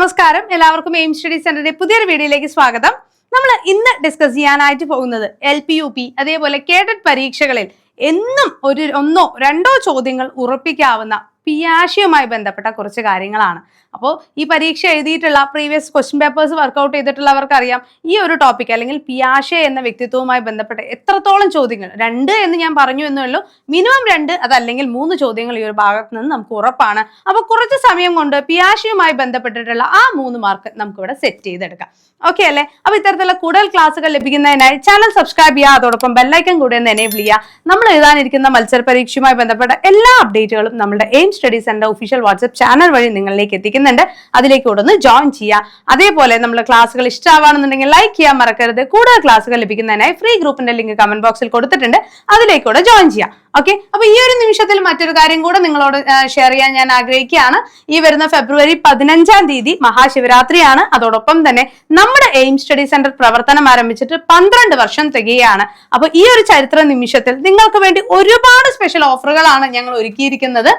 നമസ്കാരം, എല്ലാവർക്കും aim study സെന്ററിന്റെ പുതിയൊരു വീഡിയോയിലേക്ക് സ്വാഗതം. നമ്മൾ ഇന്ന് ഡിസ്കസ് ചെയ്യാനായിട്ട് പോകുന്നത് LP-UP അതേപോലെ കേഡറ്റ് പരീക്ഷകളിൽ എന്നും ഒന്നോ രണ്ടോ ചോദ്യങ്ങൾ ഉറപ്പിക്കാവുന്ന പിയാഷയുമായി ബന്ധപ്പെട്ട കുറച്ച് കാര്യങ്ങളാണ്. അപ്പോൾ ഈ പരീക്ഷ എഴുതിയിട്ടുള്ള പ്രീവിയസ് ക്വസ്റ്റ്യൻ പേപ്പേഴ്സ് വർക്കൗട്ട് ചെയ്തിട്ടുള്ളവർക്ക് അറിയാം ഈ ഒരു ടോപ്പിക് അല്ലെങ്കിൽ പിയാഷെ എന്ന വ്യക്തിത്വവുമായി ബന്ധപ്പെട്ട് എത്രത്തോളം ചോദ്യങ്ങൾ, 2 എന്ന് ഞാൻ പറഞ്ഞു എന്നുള്ളൂ, മിനിമം 2 അതല്ലെങ്കിൽ 3 ചോദ്യങ്ങൾ ഈ ഒരു ഭാഗത്ത് നിന്ന് നമുക്ക് ഉറപ്പാണ്. അപ്പോൾ കുറച്ച് സമയം കൊണ്ട് പിയാഷയുമായി ബന്ധപ്പെട്ടിട്ടുള്ള ആ 3 മാർക്ക് നമുക്കിവിടെ സെറ്റ് ചെയ്തെടുക്കാം. ഓക്കെ അല്ലേ? അപ്പോൾ ഇത്തരത്തിലുള്ള കൂടുതൽ ക്ലാസ്സുകൾ ലഭിക്കുന്നതിനായി ചാനൽ സബ്സ്ക്രൈബ് ചെയ്യുക, അതോടൊപ്പം ബെല്ലൈക്കൺ കൂടി ഒന്ന് എനേബിൾ ചെയ്യുക. നമ്മൾ എഴുതാനിരിക്കുന്ന മത്സര പരീക്ഷയുമായി ബന്ധപ്പെട്ട എല്ലാ അപ്ഡേറ്റുകളും നമ്മുടെ aim study centre official WhatsApp channel വഴി നിങ്ങളിലേക്ക് എത്തിക്കുന്നുണ്ട്. അതിലേക്ക് കൂടെ ഒന്ന് ജോയിൻ ചെയ്യുക. അതേപോലെ നമ്മുടെ ക്ലാസ്സുകൾ ഇഷ്ടമാണെന്നുണ്ടെങ്കിൽ ലൈക്ക് ചെയ്യാൻ മറക്കരുത്. കൂടുതൽ ക്ലാസ്സുകൾ ലഭിക്കുന്നതിനായി ഫ്രീ ഗ്രൂപ്പിന്റെ ലിങ്ക് കമന്റ് ബോക്സിൽ കൊടുത്തിട്ടുണ്ട്, അതിലേക്ക് കൂടെ ജോയിൻ ചെയ്യുക. ഓക്കെ, അപ്പൊ ഈ ഒരു നിമിഷത്തിൽ മറ്റൊരു കാര്യം കൂടെ നിങ്ങളോട് ഷെയർ ചെയ്യാൻ ഞാൻ ആഗ്രഹിക്കുകയാണ്. ഈ വരുന്ന ഫെബ്രുവരി 15-ാം തീയതി മഹാശിവരാത്രിയാണ്. അതോടൊപ്പം തന്നെ നമ്മുടെ എയിം സ്റ്റഡി സെന്റർ പ്രവർത്തനം ആരംഭിച്ചിട്ട് 12 വർഷം തികയാണ്. അപ്പൊ ഈ ഒരു ചരിത്ര നിമിഷത്തിൽ നിങ്ങൾക്ക് വേണ്ടി ഒരുപാട് സ്പെഷ്യൽ ഓഫറുകളാണ് ഞങ്ങൾ ഒരുക്കിയിരിക്കുന്നത്.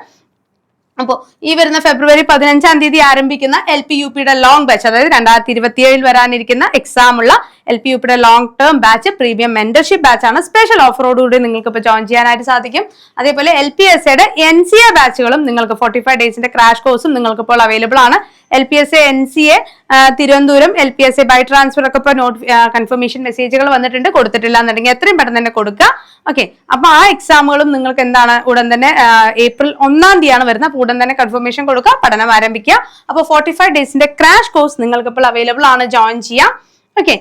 അപ്പോൾ ഈ വരുന്ന ഫെബ്രുവരി 15-ാം തീയതി ആരംഭിക്കുന്ന LP-UPയുടെ ലോങ് ബാച്ച്, അതായത് 2027 വരാനിരിക്കുന്ന എക്സാം ഉള്ള LP-UPയുടെ long term batch premium mentorship batch ആണ്. സ്പെഷ്യൽ ഓഫറോടുകൂടി നിങ്ങൾക്ക് ഇപ്പോൾ ജോയിൻ ചെയ്യാനായിട്ട് സാധിക്കും. അതേപോലെ LPSAയുടെ NCA ബാച്ചുകളും നിങ്ങൾക്ക് 45 ഡേയ്സിന്റെ ക്രാഷ് കോഴ്സും നിങ്ങൾക്ക് ഇപ്പോൾ അവൈലബിൾ ആണ്. LPSA NCA Thiruvananthapuram LPSA by transfer ഒക്കെ ഇപ്പോൾ കൺഫർമേഷൻ മെസ്സേജുകൾ വന്നിട്ടുണ്ട്. കൊടുത്തിട്ടില്ല എന്നുണ്ടെങ്കിൽ എത്രയും പെട്ടെന്ന് തന്നെ കൊടുക്കുക. ഓക്കെ, അപ്പൊ ആ എക്സാമുകളും നിങ്ങൾക്ക് എന്താണ് ഉടൻ തന്നെ ഏപ്രിൽ 1-ാം തീയതിയാണ് വരുന്നത്. ഉടൻ തന്നെ കൺഫർമേഷൻ കൊടുക്കുക, പഠനം ആരംഭിക്കുക. അപ്പോൾ 45 ഡേയ്സിന്റെ ക്രാഷ് കോഴ്സ് നിങ്ങൾക്ക് ഇപ്പോൾ അവൈലബിൾ ആണ്, ജോയിൻ ചെയ്യാം. ഓക്കെ,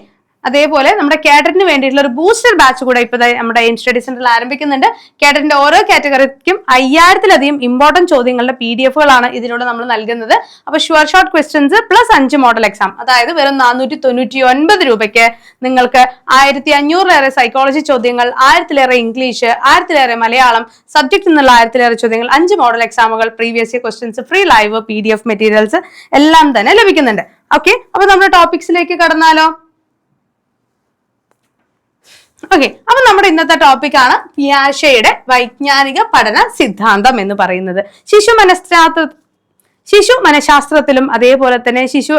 അതേപോലെ നമ്മുടെ കേഡറ്റിന് വേണ്ടിയിട്ടുള്ള ഒരു ബൂസ്റ്റർ ബാച്ച് കൂടെ ഇപ്പോൾ നമ്മുടെ എയിം സ്റ്റഡി സെന്ററിൽ ആരംഭിക്കുന്നുണ്ട്. കേഡറ്റിന്റെ ഓരോ കാറ്റഗറിക്കും 5000-ത്തിലധികം ഇമ്പോർട്ടന്റ് ചോദ്യങ്ങളുടെ PDF-കളാണ് ഇതിലൂടെ നമ്മൾ നൽകുന്നത്. അപ്പൊ sure short questions plus 5 model exam, അതായത് വെറും 499 രൂപയ്ക്ക് നിങ്ങൾക്ക് 1500-ലേറെ സൈക്കോളജി ചോദ്യങ്ങൾ, 1000-ലേറെ ഇംഗ്ലീഷ്, 1000-ലേറെ മലയാളം സബ്ജക്ട് നിന്നുള്ള 1000-ലേറെ ചോദ്യങ്ങൾ, 5 മോഡൽ എക്സാമുകൾ, previous year questions, free live PDF materials എല്ലാം തന്നെ ലഭിക്കുന്നുണ്ട്. ഓക്കെ, അപ്പൊ നമ്മുടെ ടോപ്പിക്സിലേക്ക് കടന്നാലോ? ഓക്കെ, അപ്പൊ നമ്മുടെ ഇന്നത്തെ ടോപ്പിക്കാണ് പിയാഷെയുടെ വൈജ്ഞാനിക പഠന സിദ്ധാന്തം എന്ന് പറയുന്നത്. ശിശു മനഃശാസ്ത്രത്തിലും അതേപോലെ തന്നെ ശിശു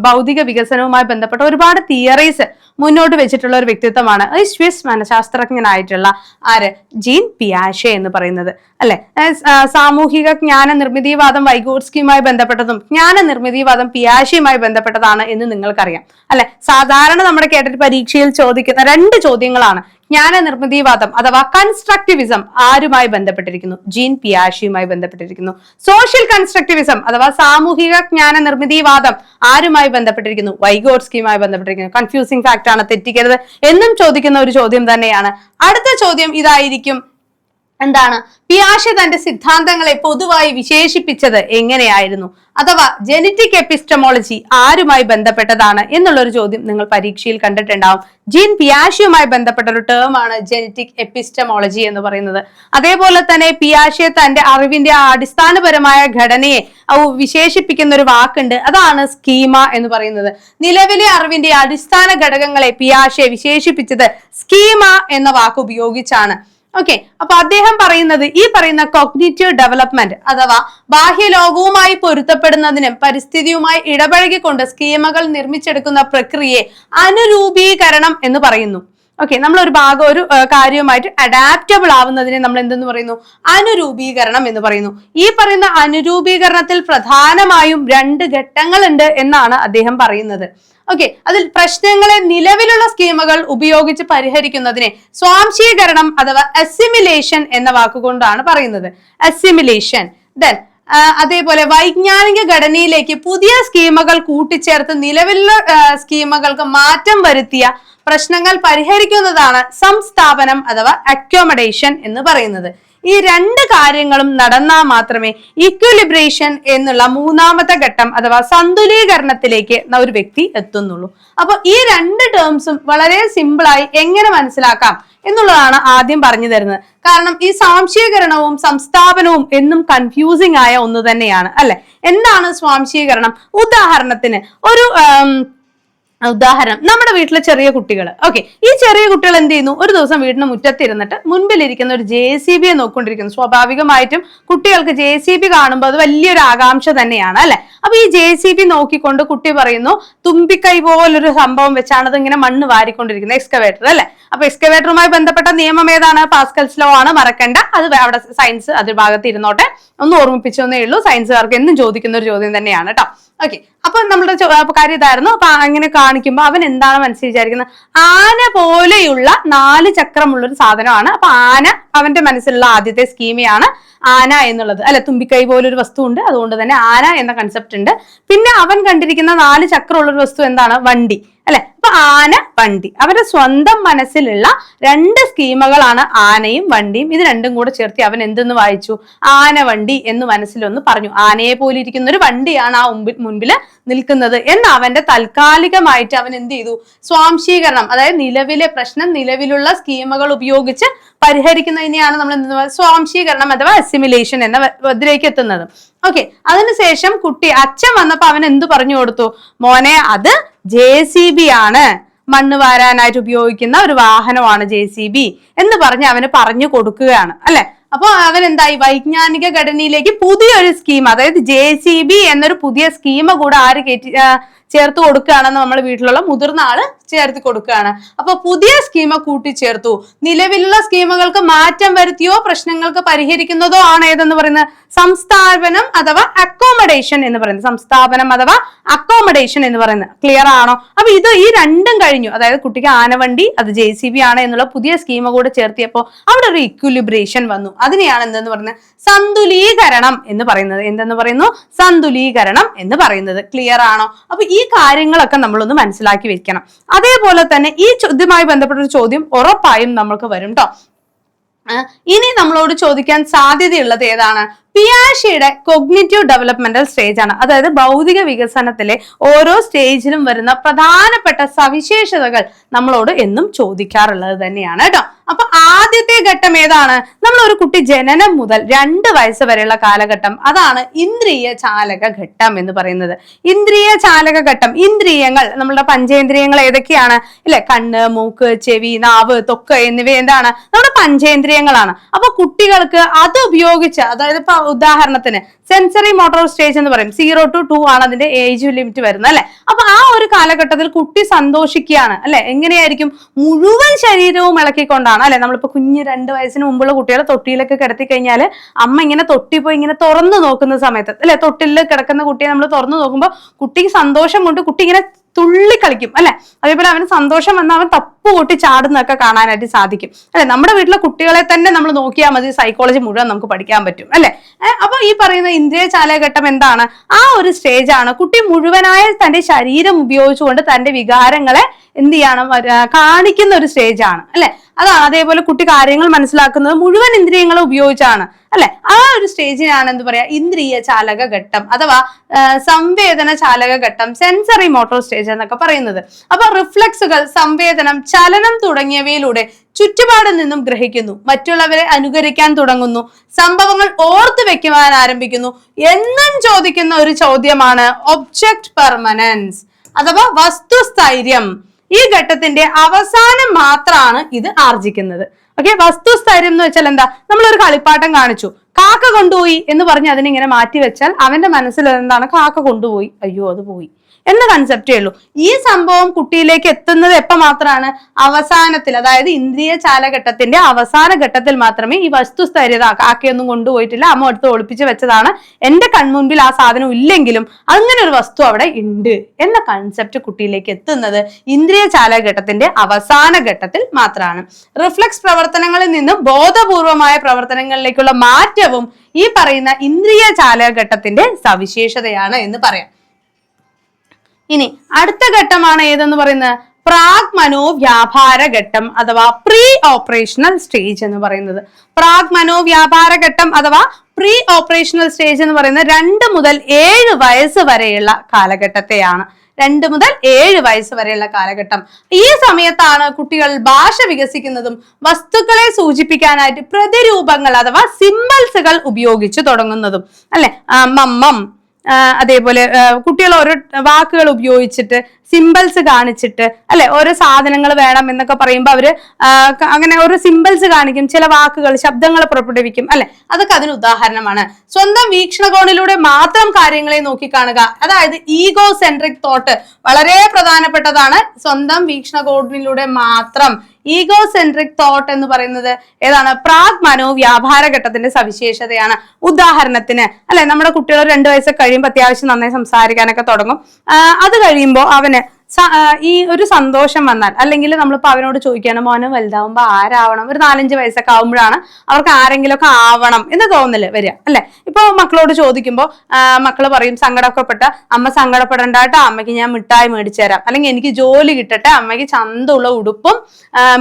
ഭൗതിക വികസനവുമായി ബന്ധപ്പെട്ട ഒരുപാട് തിയറീസ് മുന്നോട്ട് വെച്ചിട്ടുള്ള ഒരു വ്യക്തിത്വമാണ് ഈ സ്വിസ് മനഃശാസ്ത്രജ്ഞനായിട്ടുള്ള ജീൻ പിയാഷെ എന്ന് പറയുന്നത്, അല്ലെ? സാമൂഹിക ജ്ഞാന നിർമ്മിതിവാദം വൈഗോട്സ്കിയുമായി ബന്ധപ്പെട്ടതും ജ്ഞാന നിർമ്മിതിവാദം പിയാഷെയുമായി ബന്ധപ്പെട്ടതാണ് എന്ന് നിങ്ങൾക്കറിയാം, അല്ലെ? സാധാരണ നമ്മുടെ കേഡറ്റ് പരീക്ഷയിൽ ചോദിക്കുന്ന 2 ചോദ്യങ്ങളാണ്. ജ്ഞാന നിർമ്മിതിവാദം അഥവാ കൺസ്ട്രക്റ്റിവിസം ആരുമായി ബന്ധപ്പെട്ടിരിക്കുന്നു? ജീൻ പിയാഷെയുമായി ബന്ധപ്പെട്ടിരിക്കുന്നു. സോഷ്യൽ കൺസ്ട്രക്റ്റിവിസം അഥവാ സാമൂഹിക ജ്ഞാന നിർമ്മിതിവാദം ആരുമായി ബന്ധപ്പെട്ടിരിക്കുന്നു? വൈഗോട്സ്കിയുമായി ബന്ധപ്പെട്ടിരിക്കുന്നു. കൺഫ്യൂസിംഗ് ഫാക്ട് ആണ്, തെറ്റിക്കരുത് എന്നും ചോദിക്കുന്ന ഒരു ചോദ്യം തന്നെയാണ്. അടുത്ത ചോദ്യം ഇതായിരിക്കും, എന്താണ് പിയാഷെ തന്റെ സിദ്ധാന്തങ്ങളെ പൊതുവായി വിശേഷിപ്പിച്ചത് എങ്ങനെയായിരുന്നു? അഥവാ ജെനറ്റിക് എപ്പിസ്റ്റമോളജി ആരുമായി ബന്ധപ്പെട്ടതാണ് എന്നുള്ളൊരു ചോദ്യം നിങ്ങൾ പരീക്ഷയിൽ കണ്ടിട്ടുണ്ടാവും. ജീൻ പിയാഷെയുമായി ബന്ധപ്പെട്ട ഒരു ടേം ആണ് ജെനറ്റിക് എപ്പിസ്റ്റമോളജി എന്ന് പറയുന്നത്. അതേപോലെ തന്നെ പിയാഷെ തന്റെ അറിവിന്റെ അടിസ്ഥാനപരമായ ഘടനയെ വിശേഷിപ്പിക്കുന്ന ഒരു വാക്കുണ്ട്, അതാണ് സ്കീമ എന്ന് പറയുന്നത്. നിലവിലെ അറിവിന്റെ അടിസ്ഥാന ഘടകങ്ങളെ പിയാഷെ വിശേഷിപ്പിച്ചത് സ്കീമ എന്ന വാക്ക് ഉപയോഗിച്ചാണ്. ഓക്കെ, അപ്പൊ അദ്ദേഹം പറയുന്നത് ഈ പറയുന്ന കോഗ്നിറ്റീവ് ഡെവലപ്മെന്റ് അഥവാ ബാഹ്യലോകവുമായി പൊരുത്തപ്പെടുന്നതിനും പരിസ്ഥിതിയുമായി ഇടപഴകിക്കൊണ്ട് സ്കീമകൾ നിർമ്മിച്ചെടുക്കുന്ന പ്രക്രിയയെ അനുരൂപീകരണം എന്ന് പറയുന്നു. ഓക്കെ, നമ്മൾ ഒരു കാര്യവുമായിട്ട് അഡാപ്റ്റബിൾ ആവുന്നതിനെ നമ്മൾ എന്തെന്ന് പറയുന്നു? അനുരൂപീകരണം എന്ന് പറയുന്നു. ഈ പറയുന്ന അനുരൂപീകരണത്തിൽ പ്രധാനമായും 2 ഘട്ടങ്ങളുണ്ട് എന്നാണ് അദ്ദേഹം പറയുന്നത്. ഓക്കെ, അതിൽ പ്രശ്നങ്ങളെ നിലവിലുള്ള സ്കീമുകൾ ഉപയോഗിച്ച് പരിഹരിക്കുന്നതിനെ സ്വാംശീകരണം അഥവാ അസിമിലേഷൻ എന്ന വാക്കുകൊണ്ടാണ് പറയുന്നത്. അസിമിലേഷൻ. ദെൻ അതേപോലെ വൈജ്ഞാനിക ഘടനയിലേക്ക് പുതിയ സ്കീമുകൾ കൂട്ടിച്ചേർത്ത് നിലവിലുള്ള സ്കീമുകൾക്ക് മാറ്റം വരുത്തിയ പ്രശ്നങ്ങൾ പരിഹരിക്കുന്നതാണ് സംസ്ഥാപനം അഥവാ അക്കോമഡേഷൻ എന്ന് പറയുന്നത്. ഈ 2 കാര്യങ്ങളും നടന്നാൽ മാത്രമേ ഇക്വിലിബ്രേഷൻ എന്നുള്ള 3ാമത്തെ ഘട്ടം അഥവാ സന്തുലീകരണത്തിലേക്ക് ഒരു വ്യക്തി എത്തുന്നുള്ളൂ. അപ്പൊ ഈ 2 ടേംസും വളരെ സിമ്പിളായി എങ്ങനെ മനസ്സിലാക്കാം എന്നുള്ളതാണ് ആദ്യം പറഞ്ഞു തരുന്നത്. കാരണം ഈ സ്വാംശീകരണവും സംസ്ഥാപനവും എന്നും കൺഫ്യൂസിംഗ് ആയ ഒന്ന് തന്നെയാണ്, അല്ലെ? എന്താണ് സ്വാംശീകരണം? ഉദാഹരണത്തിന് ഉദാഹരണം, നമ്മുടെ വീട്ടിലെ ചെറിയ കുട്ടികൾ. ഓക്കെ, ഈ ചെറിയ കുട്ടികൾ എന്ത് ചെയ്യുന്നു? ഒരു ദിവസം വീടിന് മുറ്റത്തിരുന്നിട്ട് മുൻപിലിരിക്കുന്ന ഒരു JCBയെ നോക്കിക്കൊണ്ടിരിക്കുന്നു. സ്വാഭാവികമായിട്ടും കുട്ടികൾക്ക് JCB കാണുമ്പോൾ അത് വലിയൊരു ആകാംക്ഷ തന്നെയാണ്, അല്ലെ? അപ്പൊ ഈ JCB നോക്കിക്കൊണ്ട് കുട്ടി പറയുന്നു, തുമ്പിക്കൈ പോലൊരു സംഭവം വെച്ചാണ് അത് ഇങ്ങനെ മണ്ണ് വാരിക്കൊണ്ടിരിക്കുന്നത്, എക്സ്കവേറ്റർ, അല്ലെ? അപ്പൊ എക്സ്കവേറ്ററുമായി ബന്ധപ്പെട്ട നിയമം ഏതാണ്? പാസ്കൽസ് ലോ ആണ്, മറക്കണ്ട. അത് അവിടെ സയൻസ് അത് ഭാഗത്ത് ഇരുന്നോട്ടെ, ഒന്ന് ഓർമ്മിപ്പിച്ചേ ഉള്ളൂ. സയൻസുകാർക്ക് എന്നും ചോദിക്കുന്ന ഒരു ചോദ്യം തന്നെയാണ് കേട്ടോ. ഓക്കെ, അപ്പൊ നമ്മളുടെ കാര്യം ഇതായിരുന്നു. അപ്പൊ അങ്ങനെ കാണിക്കുമ്പോ അവൻ എന്താണ് മനസ്സിൽ വിചാരിക്കുന്നത്? ആന പോലെയുള്ള 4 ചക്രമുള്ള ഒരു സാധനമാണ്. അപ്പൊ ആന അവന്റെ മനസ്സിലുള്ള ആദ്യത്തെ സ്കീമയാണ് ആന എന്നുള്ളത്, അല്ലെ? തുമ്പിക്കൈ പോലൊരു വസ്തു ഉണ്ട്, അതുകൊണ്ട് തന്നെ ആന എന്ന കൺസെപ്റ്റ് ഉണ്ട്. പിന്നെ അവൻ കണ്ടിരിക്കുന്ന 4 ചക്രമുള്ള ഒരു വസ്തു എന്താണ്? വണ്ടി, അല്ലെ? അപ്പൊ ആന, വണ്ടി. അവരുടെ സ്വന്തം മനസ്സിലുള്ള 2 സ്കീമകളാണ് ആനയും വണ്ടിയും. ഇത് രണ്ടും കൂടെ ചേർത്തി അവൻ എന്തെന്ന് വായിച്ചു? ആന വണ്ടി എന്ന് മനസ്സിലൊന്ന് പറഞ്ഞു. ആനയെ പോലെ ഇരിക്കുന്ന ഒരു വണ്ടിയാണ് ആ മുൻപിൽ നിൽക്കുന്നത് എന്ന് അവന്റെ താൽക്കാലികമായിട്ട് അവൻ എന്ത് ചെയ്തു? സ്വാംശീകരണം, അതായത് നിലവിലെ പ്രശ്നം നിലവിലുള്ള സ്കീമുകൾ ഉപയോഗിച്ച് പരിഹരിക്കുന്നതിനെയാണ് നമ്മൾ സ്വാംശീകരണം അഥവാ അസിമിലേഷൻ എന്ന ഇതിലേക്ക് എത്തുന്നത്. ഓക്കെ, അതിനുശേഷം കുട്ടി അച്ഛൻ വന്നപ്പോ അവൻ എന്ത് പറഞ്ഞു കൊടുത്തു? മോനെ, അത് JCB ആണ്, മണ്ണ് വാരാനായിട്ട് ഉപയോഗിക്കുന്ന ഒരു വാഹനമാണ് JCB എന്ന് പറഞ്ഞ് അവന് പറഞ്ഞു കൊടുക്കുകയാണ്, അല്ലെ? അപ്പൊ അവൻ എന്തായി? വൈജ്ഞാനിക ഘടനയിലേക്ക് പുതിയൊരു സ്കീം, അതായത് JCB എന്നൊരു പുതിയ സ്കീം കൂടെ ആര് ചേർത്ത് കൊടുക്കുകയാണെന്ന് നമ്മൾ വീട്ടിലുള്ള മുതിർന്ന ആള് ചേർത്ത് കൊടുക്കുകയാണ്. അപ്പൊ പുതിയ സ്കീമ കൂട്ടിച്ചേർത്തു. നിലവിലുള്ള സ്കീമുകൾക്ക് മാറ്റം വരുത്തിയോ പ്രശ്നങ്ങൾക്ക് പരിഹരിക്കുന്നതോ ആണ് ഏതെന്ന് പറയുന്നത്? സംസ്ഥാപനം അഥവാ അക്കോമഡേഷൻ എന്ന് പറയുന്നത്. സംസ്ഥാപനം അഥവാ അക്കോമഡേഷൻ എന്ന് പറയുന്നത്. ക്ലിയർ ആണോ? അപ്പൊ ഈ രണ്ടും കഴിഞ്ഞു. അതായത് കുട്ടിക്ക് ആനവണ്ടി അത് JCB ആണ് എന്നുള്ള പുതിയ സ്കീമ കൂടെ ചേർത്തിയപ്പോ അവിടെ ഒരു ഇക്വിലിബ്രേഷൻ വന്നു. അതിനെയാണ് എന്തെന്ന് പറയുന്നത്? സന്തുലീകരണം എന്ന് പറയുന്നത്. എന്തെന്ന് പറയുന്നു? സന്തുലീകരണം എന്ന് പറയുന്നത്. ക്ലിയർ ആണോ? അപ്പൊ ഈ കാര്യങ്ങളൊക്കെ നമ്മളൊന്ന് മനസ്സിലാക്കി വെക്കണം. അതേപോലെ തന്നെ ഈ ഇതുമായി ബന്ധപ്പെട്ട ഒരു ചോദ്യം ഉറപ്പായും നമ്മൾക്ക് വരും കേട്ടോ. ഇനി നമ്മളോട് ചോദിക്കാൻ സാധ്യതയുള്ളത് ഏതാണ്? പിയാഷെയുടെ കൊഗ്നിറ്റീവ് ഡെവലപ്മെന്റൽ സ്റ്റേജ് ആണ്. അതായത് ഭൗതിക വികസനത്തിലെ ഓരോ സ്റ്റേജിലും വരുന്ന പ്രധാനപ്പെട്ട സവിശേഷതകൾ നമ്മളോട് എന്നും ചോദിക്കാറുള്ളത് തന്നെയാണ് കേട്ടോ. അപ്പൊ ആദ്യത്തെ ഘട്ടം ഏതാണ്? നമ്മൾ ഒരു കുട്ടി ജനനം മുതൽ 2 വയസ്സ് വരെയുള്ള കാലഘട്ടം, അതാണ് ഇന്ദ്രിയ ചാലക ഘട്ടം എന്ന് പറയുന്നത്. ഇന്ദ്രിയ ചാലക ഘട്ടം, ഇന്ദ്രിയങ്ങൾ, നമ്മളുടെ പഞ്ചേന്ദ്രിയങ്ങൾ ഏതൊക്കെയാണ്? ഇല്ലെ? കണ്ണ്, മൂക്ക്, ചെവി, നാവ്, ത്വക്ക് എന്നിവ എന്താണ്? നമ്മുടെ പഞ്ചേന്ദ്രിയങ്ങളാണ്. അപ്പൊ കുട്ടികൾക്ക് അത് ഉപയോഗിച്ച്, അതായത് ഇപ്പൊ ഉദാഹരണത്തിന് സെൻസറി മോട്ടോർ സ്റ്റേജ് എന്ന് പറയും, 0 to 2 ആണ് അതിന്റെ ഏജ് ലിമിറ്റ് വരുന്നത്, അല്ലെ? അപ്പൊ ആ ഒരു കാലഘട്ടത്തിൽ കുട്ടി സന്തോഷിക്കുകയാണ്, അല്ലെ? എങ്ങനെയായിരിക്കും? മുഴുവൻ ശരീരവും ഇളക്കിക്കൊണ്ടാണ്, അല്ലെ? നമ്മളിപ്പോ കുഞ്ഞ് 2 വയസ്സിന് മുമ്പുള്ള കുട്ടികളെ തൊട്ടിയിലൊക്കെ കിടത്തി കഴിഞ്ഞാൽ അമ്മ ഇങ്ങനെ തൊട്ടി പോയി ഇങ്ങനെ തുറന്നു നോക്കുന്ന സമയത്ത്, അല്ലെ? തൊട്ടിൽ കിടക്കുന്ന കുട്ടിയെ നമ്മൾ തുറന്നു നോക്കുമ്പോൾ കുട്ടിക്ക് സന്തോഷം കൊണ്ട് കുട്ടി ഇങ്ങനെ തുള്ളി കളിക്കും, അല്ലെ? അതേപോലെ അവന് സന്തോഷം വന്ന് അവൻ തപ്പ് കൂട്ടി ചാടുന്നൊക്കെ കാണാനായിട്ട് സാധിക്കും, അല്ലെ? നമ്മുടെ വീട്ടിലെ കുട്ടികളെ തന്നെ നമ്മൾ നോക്കിയാൽ മതി, സൈക്കോളജി മുഴുവൻ നമുക്ക് പഠിക്കാൻ പറ്റും, അല്ലെ? അപ്പൊ ഈ പറയുന്ന ഇന്ദ്രിയ ചാലഘട്ടം എന്താണ്? ആ ഒരു സ്റ്റേജ് ആണ്. കുട്ടി മുഴുവനായ തന്റെ ശരീരം ഉപയോഗിച്ചുകൊണ്ട് തന്റെ വികാരങ്ങളെ എന്ത് ചെയ്യണം? കാണിക്കുന്ന ഒരു സ്റ്റേജ് ആണ്, അല്ലെ? അതാണ്. അതേപോലെ കുട്ടി കാര്യങ്ങൾ മനസ്സിലാക്കുന്നത് മുഴുവൻ ഇന്ദ്രിയങ്ങളെ ഉപയോഗിച്ചാണ്, അല്ലെ? ആ ഒരു സ്റ്റേജിനാണ് എന്ത് പറയാ? ഇന്ദ്രിയ ചാലക ഘട്ടം അഥവാ സംവേദന ചാലക ഘട്ടം, സെൻസറി മോട്ടോർ സ്റ്റേജ് എന്നൊക്കെ പറയുന്നത്. അപ്പൊ റിഫ്ലക്സുകൾ, സംവേദനം, ചലനം തുടങ്ങിയവയിലൂടെ ചുറ്റുപാടിൽ നിന്നും ഗ്രഹിക്കുന്നു, മറ്റുള്ളവരെ അനുകരിക്കാൻ തുടങ്ങുന്നു, സംഭവങ്ങൾ ഓർത്തു വെക്കുവാൻ ആരംഭിക്കുന്നു എന്നും ചോദിക്കുന്ന ഒരു ചോദ്യമാണ് ഒബ്ജക്ട് പെർമനൻസ് അഥവാ വസ്തുസ്ഥൈര്യം. ഈ ഘട്ടത്തിന്റെ അവസാനം മാത്രമാണ് ഇത് ആർജിക്കുന്നത്. ഓക്കെ, വസ്തുസ്ഥൈര്യം എന്ന് വെച്ചാൽ എന്താ? നമ്മളൊരു കളിപ്പാട്ടം കാണിച്ചു, കാക്ക കൊണ്ടുപോയി എന്ന് പറഞ്ഞ് അതിനിങ്ങനെ മാറ്റി വെച്ചാൽ അവന്റെ മനസ്സിൽ എന്താണ്? കാക്ക കൊണ്ടുപോയി, അയ്യോ അത് പോയി എന്ന കൺസെപ്റ്റേ ഉള്ളൂ. ഈ സംഭവം കുട്ടിയിലേക്ക് എത്തുന്നത് എപ്പോ മാത്രമാണ്? അവസാനത്തിൽ, അതായത് ഇന്ദ്രിയ ചാലഘട്ടത്തിന്റെ അവസാന ഘട്ടത്തിൽ മാത്രമേ ഈ വസ്തുസ്ഥൈര്യത, കാക്കയൊന്നും കൊണ്ടുപോയിട്ടില്ല, അമ്മ അടുത്ത് ഒളിപ്പിച്ച് വെച്ചതാണ്, എന്റെ കൺമുൻപിൽ ആ സാധനം ഇല്ലെങ്കിലും അങ്ങനെ ഒരു വസ്തു അവിടെ ഉണ്ട് എന്ന കൺസെപ്റ്റ് കുട്ടിയിലേക്ക് എത്തുന്നത് ഇന്ദ്രിയ ചാലഘട്ടത്തിന്റെ അവസാന ഘട്ടത്തിൽ മാത്രമാണ്. റിഫ്ലക്സ് പ്രവർത്തനങ്ങളിൽ നിന്ന് ബോധപൂർവമായ പ്രവർത്തനങ്ങളിലേക്കുള്ള മാറ്റവും ഈ പറയുന്ന ഇന്ദ്രിയ ചാലഘട്ടത്തിന്റെ സവിശേഷതയാണ് എന്ന് പറയാം. ഇനി അടുത്ത ഘട്ടമാണ് ഏതെന്ന് പറയുന്നത്? പ്രാഗ് മനോവ്യാപാര ഘട്ടം അഥവാ പ്രീ ഓപ്പറേഷണൽ സ്റ്റേജ് എന്ന് പറയുന്നത്. പ്രാഗ് മനോവ്യാപാര ഘട്ടം അഥവാ പ്രീ ഓപ്പറേഷണൽ സ്റ്റേജ് എന്ന് പറയുന്നത് 2 മുതൽ 7 വയസ്സ് വരെയുള്ള കാലഘട്ടത്തെയാണ്. 2 മുതൽ 7 വയസ്സ് വരെയുള്ള കാലഘട്ടം. ഈ സമയത്താണ് കുട്ടികൾ ഭാഷ വികസിക്കുന്നതും വസ്തുക്കളെ സൂചിപ്പിക്കാനായിട്ട് പ്രതിരൂപങ്ങൾ അഥവാ സിംബൽസുകൾ ഉപയോഗിച്ചു തുടങ്ങുന്നതും, അല്ലെ? മമ്മം, അതേപോലെ കുട്ടികൾ ഓരോ വാക്കുകൾ ഉപയോഗിച്ചിട്ട് സിമ്പിൾസ് കാണിച്ചിട്ട് അല്ലെ ഓരോ സാധനങ്ങൾ വേണം എന്നൊക്കെ പറയുമ്പോൾ അവര് അങ്ങനെ ഓരോ സിമ്പിൾസ് കാണിക്കും, ചില വാക്കുകൾ ശബ്ദങ്ങൾ പുറപ്പെടുവിക്കും അല്ലെ. അതൊക്കെ അതിന് ഉദാഹരണമാണ്. സ്വന്തം വീക്ഷണകോണിലൂടെ മാത്രം കാര്യങ്ങളെ നോക്കിക്കാണുക, അതായത് ഈഗോ സെൻട്രിക് തോട്ട് വളരെ പ്രധാനപ്പെട്ടതാണ്. സ്വന്തം വീക്ഷണകോണിലൂടെ മാത്രം ഈഗോ സെൻട്രിക് തോട്ട് എന്ന് പറയുന്നത് ഏതാണ്? പ്രാഗ് മനോവ്യാപാര ഘട്ടത്തിന്റെ സവിശേഷതയാണ്. ഉദാഹരണത്തിന് അല്ലെ, നമ്മുടെ കുട്ടികൾ 2 വയസ്സൊക്കെ കഴിയുമ്പോൾ അത്യാവശ്യം നന്നായി സംസാരിക്കാനൊക്കെ തുടങ്ങും. അത് കഴിയുമ്പോൾ അവന് ഈ ഒരു സന്തോഷം വന്നാൽ, അല്ലെങ്കിൽ നമ്മളിപ്പോ അവനോട് ചോദിക്കുകയാണ് മോനെ വലുതാവുമ്പോ ആരാവണം, ഒരു 4-5 വയസ്സൊക്കെ ആവുമ്പോഴാണ് അവർക്ക് ആരെങ്കിലുമൊക്കെ ആവണം എന്ന് തോന്നല് വരിക അല്ലെ. ഇപ്പൊ മക്കളോട് ചോദിക്കുമ്പോൾ മക്കള് പറയും സങ്കടപ്പെട്ട അമ്മ സങ്കടപ്പെടണ്ടാട്ടോ, അമ്മയ്ക്ക് ഞാൻ മിഠായി മേടിച്ചു തരാം, അല്ലെങ്കിൽ എനിക്ക് ജോലി കിട്ടട്ടെ, അമ്മയ്ക്ക് ചന്തമുള്ള ഉടുപ്പും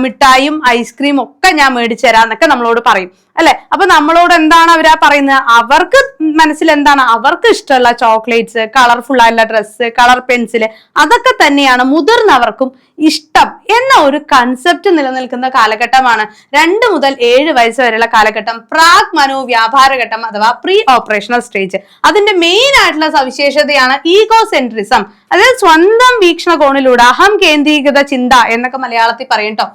മിഠായും ഐസ്ക്രീം ഒക്കെ ഞാൻ മേടിച്ചു തരാം എന്നൊക്കെ നമ്മളോട് പറയും അല്ലെ. അപ്പൊ നമ്മളോട് എന്താണ് അവരാ പറയുന്നത്? അവർക്ക് മനസ്സിൽ എന്താണ്? അവർക്ക് ഇഷ്ടമുള്ള ചോക്ലേറ്റ്സ്, കളർഫുൾ ആയിട്ടുള്ള ഡ്രസ്സ്, കളർ പെൻസില്, അതൊക്കെ തന്നെയാണ് മുതിർന്നവർക്കും ഇഷ്ടം എന്ന ഒരു കൺസെപ്റ്റ് നിലനിൽക്കുന്ന കാലഘട്ടമാണ് 2 മുതൽ 7 വയസ്സ് വരെയുള്ള കാലഘട്ടം, പ്രാഗ് മനോവ്യാപാര ഘട്ടം അഥവാ പ്രീ ഓപ്പറേഷണൽ സ്റ്റേജ്. അതിന്റെ മെയിൻ ആയിട്ടുള്ള സവിശേഷതയാണ് ഈഗോ സെൻട്രിസം, അതായത് സ്വന്തം വീക്ഷണകോണിലൂടെ അഹം കേന്ദ്രീകൃത ചിന്ത എന്നൊക്കെ മലയാളത്തിൽ പറയും ട്ടോ.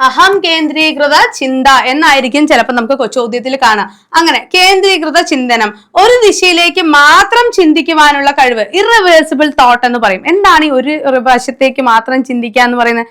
അഹം കേന്ദ്രീകൃത ചിന്ത എന്നായിരിക്കും ചിലപ്പോൾ നമുക്ക് ചോദ്യത്തിൽ കാണാം. അങ്ങനെ കേന്ദ്രീകൃത ചിന്തനം, ഒരു ദിശയിലേക്ക് മാത്രം ചിന്തിക്കുവാനുള്ള കഴിവ്, ഇറവേഴ്സിബിൾ തോട്ട് എന്ന് പറയും. എന്താണ് ഈ ഒരു വശത്തേക്ക് മാത്രം ചിന്തിക്കുക എന്ന് പറയുന്നത്?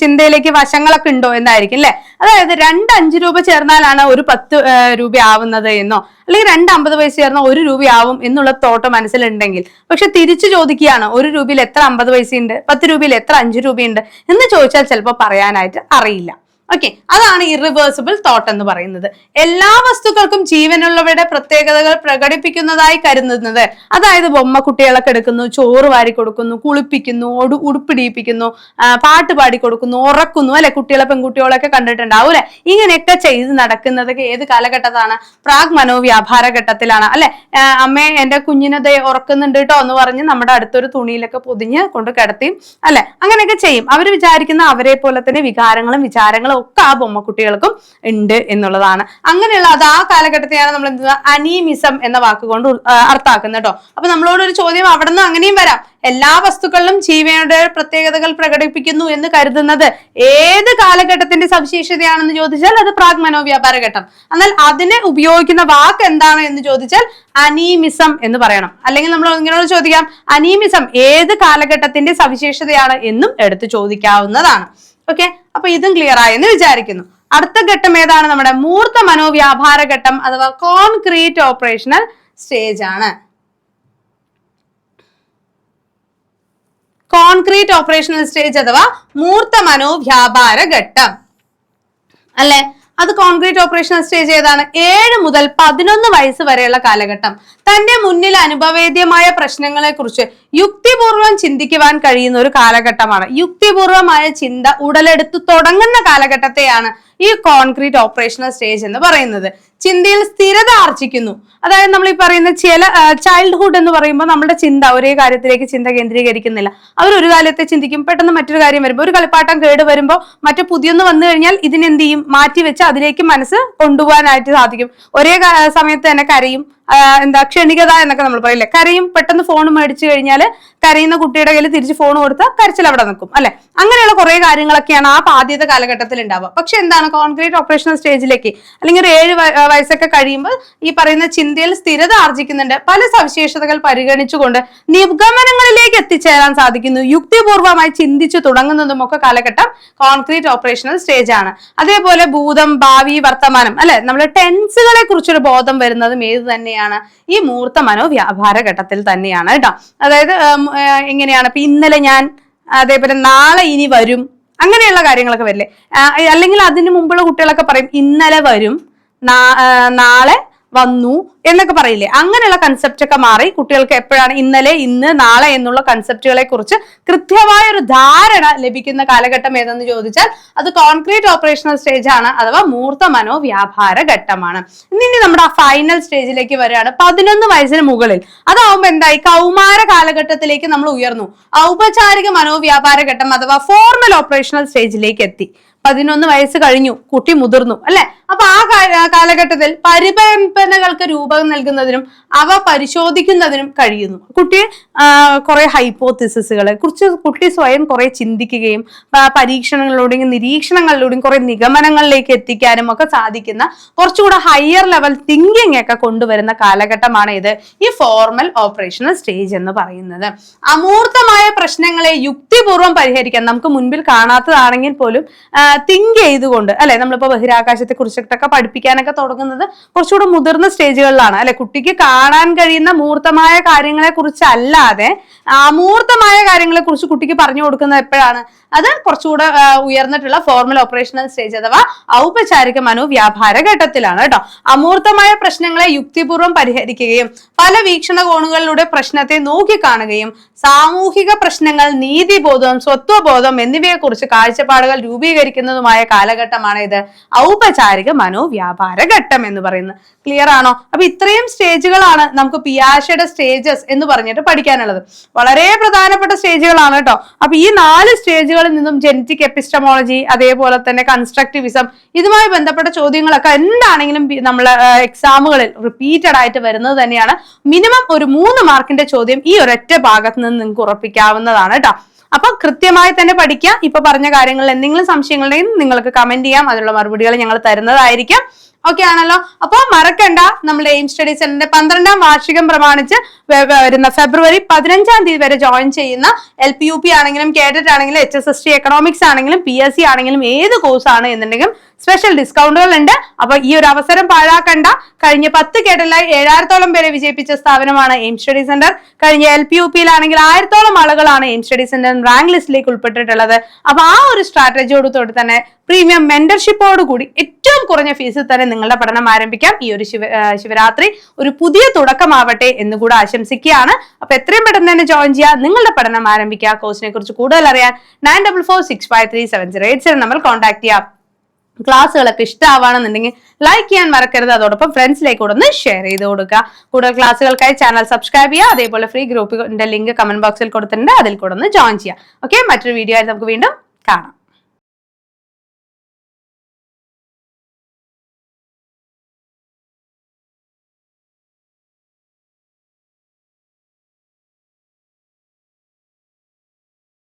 ചിന്തയിലേക്ക് വശങ്ങളൊക്കെ ഉണ്ടോ എന്നായിരിക്കും അല്ലെ. അതായത് 2 5 രൂപ ചേർന്നാലാണ് ഒരു 10 രൂപ ആവുന്നത് എന്നോ, അല്ലെങ്കിൽ 2 50 പൈസ ചേർന്നാൽ 1 രൂപയാവും എന്നുള്ള തോട്ട് മനസ്സിലുണ്ടെങ്കിൽ, പക്ഷെ തിരിച്ചു ചോദിക്കുകയാണ് 1 രൂപയിൽ എത്ര 50 പൈസയുണ്ട്, 10 രൂപയിൽ എത്ര 5 രൂപയുണ്ട് എന്ന് ചോദിച്ചാൽ ചിലപ്പോൾ പറയാനായിട്ട് അറിയില്ല. ഓക്കെ, അതാണ് ഇറിവേഴ്സിബിൾ തോട്ട് എന്ന് പറയുന്നത്. എല്ലാ വസ്തുക്കൾക്കും ജീവനുള്ളവയുടെ പ്രത്യേകതകൾ പ്രകടിപ്പിക്കുന്നതായി കരുതുന്നത്, അതായത് ബൊമ്മ കുട്ടികളൊക്കെ എടുക്കുന്നു, ചോറ് വാരി കൊടുക്കുന്നു, കുളിപ്പിക്കുന്നു, ഉടുപ്പിടിപ്പിക്കുന്നു, പാട്ട് പാടി കൊടുക്കുന്നു, ഉറക്കുന്നു അല്ലെ. കുട്ടികളെ പെൺകുട്ടികളൊക്കെ കണ്ടിട്ടുണ്ടാവും അല്ലെ. ഇങ്ങനെയൊക്കെ ചെയ്ത് നടക്കുന്നതൊക്കെ ഏത് കാലഘട്ടത്താണ്? പ്രാഗ് മനോവ്യാപാര ഘട്ടത്തിലാണ് അല്ലെ. അമ്മേ എന്റെ കുഞ്ഞിനെ ഉറക്കുന്നുണ്ട് കേട്ടോ എന്ന് പറഞ്ഞ് നമ്മുടെ അടുത്തൊരു തുണിയിലൊക്കെ പൊതിഞ്ഞ് കൊണ്ട് കിടത്തി അല്ലെ. അങ്ങനെയൊക്കെ ചെയ്യും. അവർ വിചാരിക്കുന്ന അവരെ പോലെ തന്നെ വികാരങ്ങളും വിചാരങ്ങളും ഒക്കെ ആ ബൊമ്മക്കുട്ടികൾക്കും ഉണ്ട് എന്നുള്ളതാണ്. അങ്ങനെയുള്ള അത് ആ കാലഘട്ടത്തെയാണ് നമ്മൾ എന്ത് അനീമിസം എന്ന വാക്കുകൊണ്ട് അർത്ഥാക്കുന്നത് കേട്ടോ. അപ്പൊ നമ്മളോട് ഒരു ചോദ്യം അവിടെ നിന്ന് അങ്ങനെയും വരാം, എല്ലാ വസ്തുക്കളിലും ജീവയുടെ പ്രത്യേകതകൾ പ്രകടിപ്പിക്കുന്നു എന്ന് കരുതുന്നത് ഏത് കാലഘട്ടത്തിന്റെ സവിശേഷതയാണെന്ന് ചോദിച്ചാൽ അത് പ്രാഗ് മനോവ്യാപാര ഘട്ടം. എന്നാൽ അതിനെ ഉപയോഗിക്കുന്ന വാക്ക് എന്താണ് എന്ന് ചോദിച്ചാൽ അനീമിസം എന്ന് പറയണം. അല്ലെങ്കിൽ നമ്മൾ ഇങ്ങനോട് ചോദിക്കാം അനീമിസം ഏത് കാലഘട്ടത്തിന്റെ സവിശേഷതയാണ് എന്നും എടുത്ത് ചോദിക്കാവുന്നതാണ്. ഓക്കെ, അപ്പൊ ഇതും ക്ലിയർ ആയെന്ന് വിചാരിക്കുന്നു. അടുത്ത ഘട്ടം ഏതാണ്? നമ്മുടെ മൂർത്ത മനോവ്യാപാര ഘട്ടം അഥവാ കോൺക്രീറ്റ് ഓപ്പറേഷണൽ സ്റ്റേജ് ആണ്. കോൺക്രീറ്റ് ഓപ്പറേഷണൽ സ്റ്റേജ് അഥവാ മൂർത്ത മനോവ്യാപാര ഘട്ടം അല്ലെ. അത് കോൺക്രീറ്റ് ഓപ്പറേഷണൽ സ്റ്റേജ് ഏതാണ്? 7 മുതൽ 11 വയസ്സ് വരെയുള്ള കാലഘട്ടം. തന്റെ മുന്നിൽ അനുഭവേദ്യമായ പ്രശ്നങ്ങളെ കുറിച്ച് യുക്തിപൂർവം ചിന്തിക്കുവാൻ കഴിയുന്ന ഒരു കാലഘട്ടമാണ്. യുക്തിപൂർവമായ ചിന്ത ഉടലെടുത്തു തുടങ്ങുന്ന കാലഘട്ടത്തെയാണ് ഈ കോൺക്രീറ്റ് ഓപ്പറേഷണൽ സ്റ്റേജ് എന്ന് പറയുന്നത്. ചിന്തയിൽ സ്ഥിരത ആർജിക്കുന്നു. അതായത് നമ്മൾ ഈ പറയുന്ന ചില ചൈൽഡ്ഹുഡ് എന്ന് പറയുമ്പോൾ നമ്മുടെ ചിന്ത ഒരേ കാര്യത്തിലേക്ക് ചിന്ത കേന്ദ്രീകരിക്കുന്നില്ല. അവർ ഒരു കാര്യത്തെ ചിന്തിക്കും, പെട്ടെന്ന് മറ്റൊരു കാര്യം വരുമ്പോൾ, ഒരു കളിപ്പാട്ടം കേട് വരുമ്പോൾ മറ്റു പുതിയൊന്ന് വന്നു കഴിഞ്ഞാൽ ഇതിനെന്ത് ചെയ്യും? മാറ്റി വെച്ച് അതിലേക്ക് മനസ്സ് കൊണ്ടുപോകാനായിട്ട് സാധിക്കും. ഒരേ സമയത്ത് തന്നെ കരയും, ക്ഷണികത എന്നൊക്കെ നമ്മൾ പറയില്ലേ, കരയും. പെട്ടെന്ന് ഫോൺ മേടിച്ചു കഴിഞ്ഞാൽ കരയുന്ന കുട്ടിയുടെ കയ്യിൽ തിരിച്ച് ഫോൺ കൊടുത്താൽ കരച്ചിൽ അവിടെ നിൽക്കും അല്ലെ. അങ്ങനെയുള്ള കുറെ കാര്യങ്ങളൊക്കെയാണ് ആ ആദ്യത്തെ കാലഘട്ടത്തിൽ ഉണ്ടാവുക. പക്ഷെ എന്താണ് കോൺക്രീറ്റ് ഓപ്പറേഷണൽ സ്റ്റേജിലേക്ക് അല്ലെങ്കിൽ ഒരു 7 വയസ്സൊക്കെ കഴിയുമ്പോൾ ഈ പറയുന്ന ചിന്തയിൽ സ്ഥിരത ആർജിക്കുന്നുണ്ട്. പല സവിശേഷതകൾ പരിഗണിച്ചുകൊണ്ട് നിഗമനങ്ങളിലേക്ക് എത്തിച്ചേരാൻ സാധിക്കുന്നു. യുക്തിപൂർവമായി ചിന്തിച്ചു തുടങ്ങുന്നതും ഒക്കെ കാലഘട്ടം കോൺക്രീറ്റ് ഓപ്പറേഷണൽ സ്റ്റേജ് ആണ്. അതേപോലെ ഭൂതം, ഭാവി, വർത്തമാനം അല്ലെ, നമ്മൾ ടെൻസുകളെ കുറിച്ചൊരു ബോധം വരുന്നതും ഏത് തന്നെയാണ്? ഈ മൂർത്ത മനോവ്യാപാര ഘട്ടത്തിൽ തന്നെയാണ് കേട്ടോ. അതായത് എങ്ങനെയാണ്? ഇപ്പൊ ഇന്നലെ ഞാൻ, അതേപോലെ നാളെ ഇനി വരും, അങ്ങനെയുള്ള കാര്യങ്ങളൊക്കെ വരില്ലേ. അല്ലെങ്കിൽ അതിന് മുമ്പുള്ള കുട്ടികളൊക്കെ പറയും ഇന്നലെ വരും, നാളെ വന്നു എന്നൊക്കെ പറയില്ലേ. അങ്ങനെയുള്ള കൺസെപ്റ്റ് ഒക്കെ മാറി കുട്ടികൾക്ക് എപ്പോഴാണ് ഇന്നലെ, ഇന്ന്, നാളെ എന്നുള്ള കൺസെപ്റ്റുകളെ കുറിച്ച് കൃത്യമായ ഒരു ധാരണ ലഭിക്കുന്ന കാലഘട്ടം ഏതെന്ന് ചോദിച്ചാൽ അത് കോൺക്രീറ്റ് ഓപ്പറേഷണൽ സ്റ്റേജ് ആണ്, അഥവാ മൂർത്ത മനോവ്യാപാര ഘട്ടമാണ്. ഇനി നമ്മുടെ ആ ഫൈനൽ സ്റ്റേജിലേക്ക് വരികയാണ്. 11 വയസ്സിന് മുകളിൽ അതാവുമ്പോ എന്തായി? കൗമാര കാലഘട്ടത്തിലേക്ക് നമ്മൾ ഉയർന്നു. ഔപചാരിക മനോവ്യാപാര ഘട്ടം അഥവാ ഫോർമൽ ഓപ്പറേഷണൽ സ്റ്റേജിലേക്ക് എത്തി. 11 വയസ്സ് കഴിഞ്ഞു, കുട്ടി മുതിർന്നു അല്ലെ. അപ്പൊ ആ കാലഘട്ടത്തിൽ പരികൽപ്പനകൾക്ക് രൂപം നൽകുന്നതിനും അവ പരിശോധിക്കുന്നതിനും കഴിയുന്നു. കുട്ടി കുറെ ഹൈപ്പോത്തിസിസുകളെ കുറിച്ച് കുട്ടി സ്വയം കുറെ ചിന്തിക്കുകയും പരീക്ഷണങ്ങളിലൂടെയും നിരീക്ഷണങ്ങളിലൂടെയും കുറെ നിഗമനങ്ങളിലേക്ക് എത്തിക്കാനും ഒക്കെ സാധിക്കുന്ന കുറച്ചുകൂടെ ഹയർ ലെവൽ തിങ്കിങ് ഒക്കെ കൊണ്ടുവരുന്ന കാലഘട്ടമാണ് ഇത് ഈ ഫോർമൽ ഓപ്പറേഷണൽ സ്റ്റേജ് എന്ന് പറയുന്നത്. അമൂർത്തമായ പ്രശ്നങ്ങളെ യുക്തിപൂർവ്വം പരിഹരിക്കാൻ നമുക്ക് മുൻപിൽ കാണാത്തതാണെങ്കിൽ പോലും തിങ്ക് ചെയ്തുകൊണ്ട് അല്ലെ, നമ്മളിപ്പോ ബഹിരാകാശത്തെ കുറിച്ചിട്ടൊക്കെ പഠിപ്പിക്കാനൊക്കെ തുടങ്ങുന്നത് കുറച്ചുകൂടെ മുതിർന്ന സ്റ്റേജുകളിലാണ് അല്ലെ. കുട്ടിക്ക് കാണാൻ കഴിയുന്ന മൂർത്തമായ കാര്യങ്ങളെ കുറിച്ച് അല്ലാതെ അമൂർത്തമായ കാര്യങ്ങളെ കുറിച്ച് കുട്ടിക്ക് പറഞ്ഞു കൊടുക്കുന്നത് എപ്പോഴാണ്? അത് കുറച്ചുകൂടെ ഉയർന്നിട്ടുള്ള ഫോർമൽ ഓപ്പറേഷണൽ സ്റ്റേജ് അഥവാ ഔപചാരിക മനോവ്യാപാര ഘട്ടത്തിലാണ് കേട്ടോ. അമൂർത്തമായ പ്രശ്നങ്ങളെ യുക്തിപൂർവ്വം പരിഹരിക്കുകയും പല വീക്ഷണകോണുകളിലൂടെ പ്രശ്നത്തെ നോക്കിക്കാണുകയും സാമൂഹിക പ്രശ്നങ്ങൾ, നീതിബോധം, സ്വത്വബോധം എന്നിവയെ കുറിച്ച് കാഴ്ചപ്പാടുകൾ രൂപീകരിക്കുന്നതുമായ കാലഘട്ടമാണ് ഇത് ഔപചാരിക മനോവ്യാപാര ഘട്ടം എന്ന് പറയുന്നത്. ക്ലിയർ ആണോ? അപ്പൊ ഇത്രയും സ്റ്റേജുകളാണ് നമുക്ക് പിയാഷയുടെ സ്റ്റേജസ് എന്ന് പറഞ്ഞിട്ട് പഠിക്കാനുള്ളത്. വളരെ പ്രധാനപ്പെട്ട സ്റ്റേജുകളാണ് കേട്ടോ. അപ്പൊ ഈ 4 സ്റ്റേജുകളിൽ നിന്നും ജനറ്റിക് എപ്പിസ്റ്റമോളജി, അതേപോലെ തന്നെ കൺസ്ട്രക്റ്റിവിസം, ഇതുമായി ബന്ധപ്പെട്ട ചോദ്യങ്ങളൊക്കെ എന്താണെങ്കിലും നമ്മൾ എക്സാമുകളിൽ റിപ്പീറ്റഡ് ആയിട്ട് വരുന്നത് തന്നെയാണ്. മിനിമം ഒരു 3 മാർക്കിന്റെ ചോദ്യം ഈ ഒരൊറ്റ ഭാഗത്ത് നിന്ന് നിങ്ങൾക്ക് ഉറപ്പിക്കാവുന്നതാണ് കേട്ടോ. അപ്പൊ കൃത്യമായി തന്നെ പഠിക്കുക. ഇപ്പൊ പറഞ്ഞ കാര്യങ്ങളിൽ എന്തെങ്കിലും സംശയങ്ങളുണ്ടെങ്കിൽ നിങ്ങൾക്ക് കമന്റ് ചെയ്യാം, അതിനുള്ള മറുപടികൾ ഞങ്ങൾ തരുന്നതായിരിക്കും. ഓക്കെ ആണല്ലോ? അപ്പൊ മറക്കണ്ട, നമ്മുടെ എയിം സ്റ്റഡി സെന്ററിന്റെ 12ാം വാർഷികം പ്രമാണിച്ച് വരുന്ന ഫെബ്രുവരി 15-ാം തീയതി വരെ ജോയിൻ ചെയ്യുന്ന LPUP ആണെങ്കിലും കേഡറ്റ് ആണെങ്കിലും HSST എക്കണോമിക്സ് ആണെങ്കിലും PSC ആണെങ്കിലും ഏത് കോഴ്സ് ആണ് എന്നുണ്ടെങ്കിലും സ്പെഷ്യൽ ഡിസ്കൗണ്ടുകൾ ഉണ്ട്. അപ്പൊ ഈ ഒരു അവസരം പാഴാക്കണ്ട. കഴിഞ്ഞ 10 കേഡറ്റിലായി 7000-ഓളം പേരെ വിജയിപ്പിച്ച സ്ഥാപനമാണ് എയിം സ്റ്റഡി സെന്റർ. കഴിഞ്ഞ LPUP-ലാണെങ്കിൽ 1000-ഓളം ആളുകളാണ് എയിം സ്റ്റഡി സെന്റർ റാങ്ക് ലിസ്റ്റിലേക്ക് ഉൾപ്പെട്ടിട്ടുള്ളത്. അപ്പൊ ആ ഒരു സ്ട്രാറ്റജിയോടുകൂടി തന്നെ പ്രീമിയം മെന്റർഷിപ്പോട് കൂടി ഏറ്റവും കുറഞ്ഞ ഫീസിൽ തന്നെ നിങ്ങളുടെ പഠനം ആരംഭിക്കാം. ഈ ഒരു ശിവരാത്രി ഒരു പുതിയ തുടക്കമാവട്ടെ എന്ന് കൂടെ ആശംസിക്കുകയാണ്. അപ്പൊ എത്രയും പെട്ടെന്ന് തന്നെ ജോയിൻ ചെയ്യുക, നിങ്ങളുടെ പഠനം ആരംഭിക്കുക. കോഴ്സിനെ കുറിച്ച് കൂടുതൽ അറിയാൻ 9446537087 നമ്മൾ കോൺടാക്ട് ചെയ്യാം. ക്ലാസ്സുകളൊക്കെ ഇഷ്ടമാവാണെന്നുണ്ടെങ്കിൽ ലൈക്ക് ചെയ്യാൻ മറക്കരുത്. അതോടൊപ്പം ഫ്രണ്ട്സിലേക്ക് കൂടെ ഒന്ന് ഷെയർ ചെയ്ത് കൊടുക്കുക. കൂടുതൽ ക്ലാസ്സുകൾക്കായി ചാനൽ സബ്സ്ക്രൈബ് ചെയ്യുക. അതേപോലെ ഫ്രീ ഗ്രൂപ്പിന്റെ ലിങ്ക് കമന്റ് ബോക്സിൽ കൊടുത്തിട്ടുണ്ട്, അതിൽ കൂടെ ഒന്ന് ജോയിൻ ചെയ്യുക. ഓക്കെ, മറ്റൊരു വീഡിയോ ആയിട്ട് നമുക്ക് വീണ്ടും കാണാം.